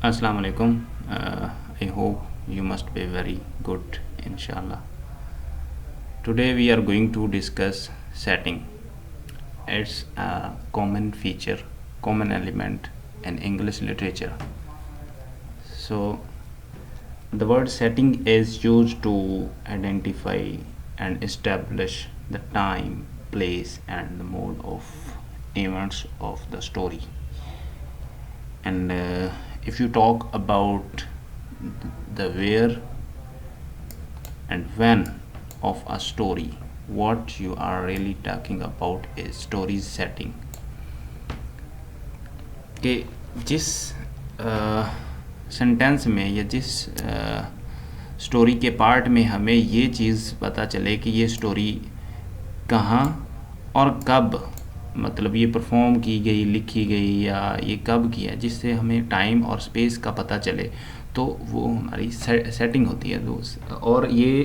Assalamu alaikum. I hope you must be very good, inshallah. Today we are going to discuss setting. It's a common feature, common element in English literature. So, the word setting is used to identify and establish the time, place, and the mode of events of the story. And if you talk about the where and when of a story, what you are really talking about is story setting. कि जिस sentence में या जिस story के part में हमें ये चीज़ पता चले कि ये स्टोरी कहाँ और कब, मतलब ये परफॉर्म की गई, लिखी गई, या ये कब किया, जिससे हमें टाइम और स्पेस का पता चले, तो वो हमारी सेटिंग होती है दोस्त. और ये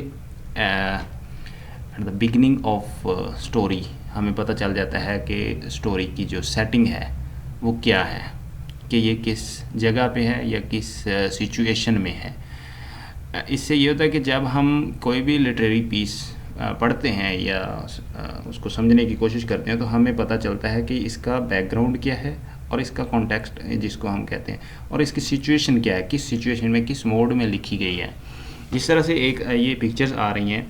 at the beginning of story हमें पता चल जाता है कि स्टोरी की जो सेटिंग है वो क्या है, कि ये किस जगह पे है या किस सिचुएशन में है. इससे ये होता है कि जब हम कोई भी लिटरेरी पीस पढ़ते हैं या उसको समझने की कोशिश करते हैं, तो हमें पता चलता है कि इसका बैकग्राउंड क्या है और इसका कॉन्टेक्स्ट जिसको हम कहते हैं, और इसकी सिचुएशन क्या है, किस सिचुएशन में, किस मोड में लिखी गई है. जिस तरह से एक ये पिक्चर्स आ रही हैं,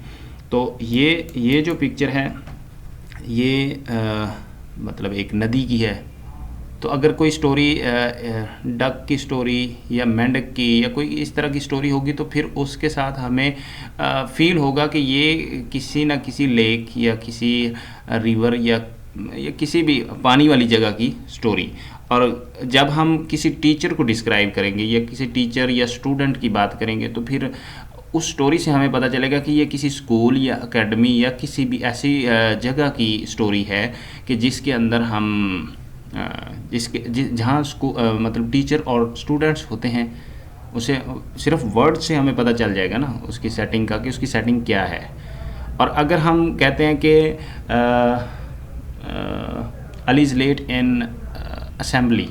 तो ये जो पिक्चर है ये मतलब एक नदी की है. तो अगर कोई स्टोरी डक की स्टोरी या मेंढक की या कोई इस तरह की स्टोरी होगी, तो फिर उसके साथ हमें फील होगा कि ये किसी न किसी लेक या किसी रिवर या किसी भी पानी वाली जगह की स्टोरी. और जब हम किसी टीचर को डिस्क्राइब करेंगे या किसी टीचर या स्टूडेंट की बात करेंगे, तो फिर उस स्टोरी से हमें पता चलेगा कि ये किसी स्कूल या एकेडमी या किसी भी ऐसी जगह की स्टोरी है कि जिसके अंदर हम जहाँ मतलब टीचर और स्टूडेंट्स होते हैं. उसे सिर्फ वर्ड से हमें पता चल जाएगा ना उसकी सेटिंग का, कि उसकी सेटिंग क्या है. और अगर हम कहते हैं कि Ali is late in assembly,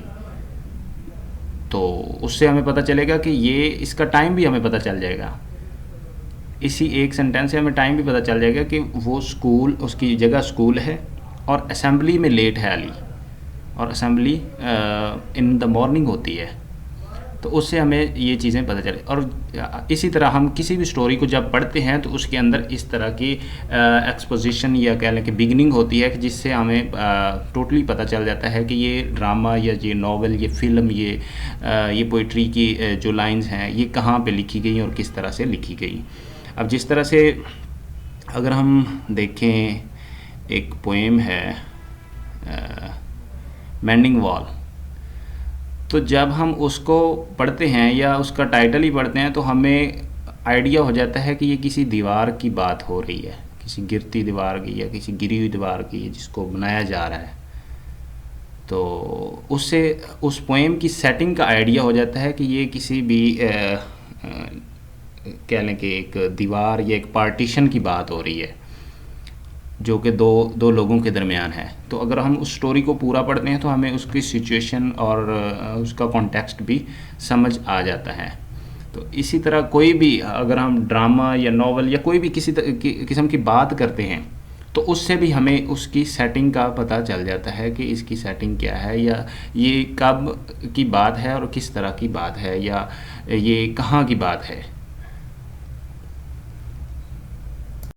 तो उससे हमें पता चलेगा कि ये इसका टाइम भी हमें पता चल जाएगा. इसी एक सेंटेंस से हमें टाइम भी पता चल जाएगा कि वो स्कूल, उसकी जगह स्कूल है, और असेंबली में लेट है अली, और असेंबली इन द मॉर्निंग होती है. तो उससे हमें ये चीज़ें पता चले. और इसी तरह हम किसी भी स्टोरी को जब पढ़ते हैं, तो उसके अंदर इस तरह की एक्सपोजिशन या कह लें कि बिगनिंग होती है, कि जिससे हमें टोटली पता चल जाता है कि ये ड्रामा या ये नावल, ये फ़िल्म, ये पोइट्री की जो लाइंस हैं, ये कहाँ पे लिखी गई और किस तरह से लिखी गई. अब जिस तरह से अगर हम देखें, एक पोएम है मेंडिंग वॉल, तो जब हम उसको पढ़ते हैं या उसका टाइटल ही पढ़ते हैं, तो हमें आइडिया हो जाता है कि ये किसी दीवार की बात हो रही है, किसी गिरती दीवार की या किसी गिरी हुई दीवार की जिसको बनाया जा रहा है. तो उससे उस पोएम की सेटिंग का आइडिया हो जाता है कि ये किसी भी कह लें कि एक दीवार या एक पार्टीशन की बात हो रही है, जो कि दो लोगों के दरमियान है. तो अगर हम उस स्टोरी को पूरा पढ़ते हैं, तो हमें उसकी सिचुएशन और उसका कॉन्टेक्स्ट भी समझ आ जाता है. तो इसी तरह कोई भी अगर हम ड्रामा या नावल या कोई भी किसी किस्म की बात करते हैं, तो उससे भी हमें उसकी सेटिंग का पता चल जाता है कि इसकी सेटिंग क्या है, या ये कब की बात है और किस तरह की बात है, या ये कहाँ की बात है.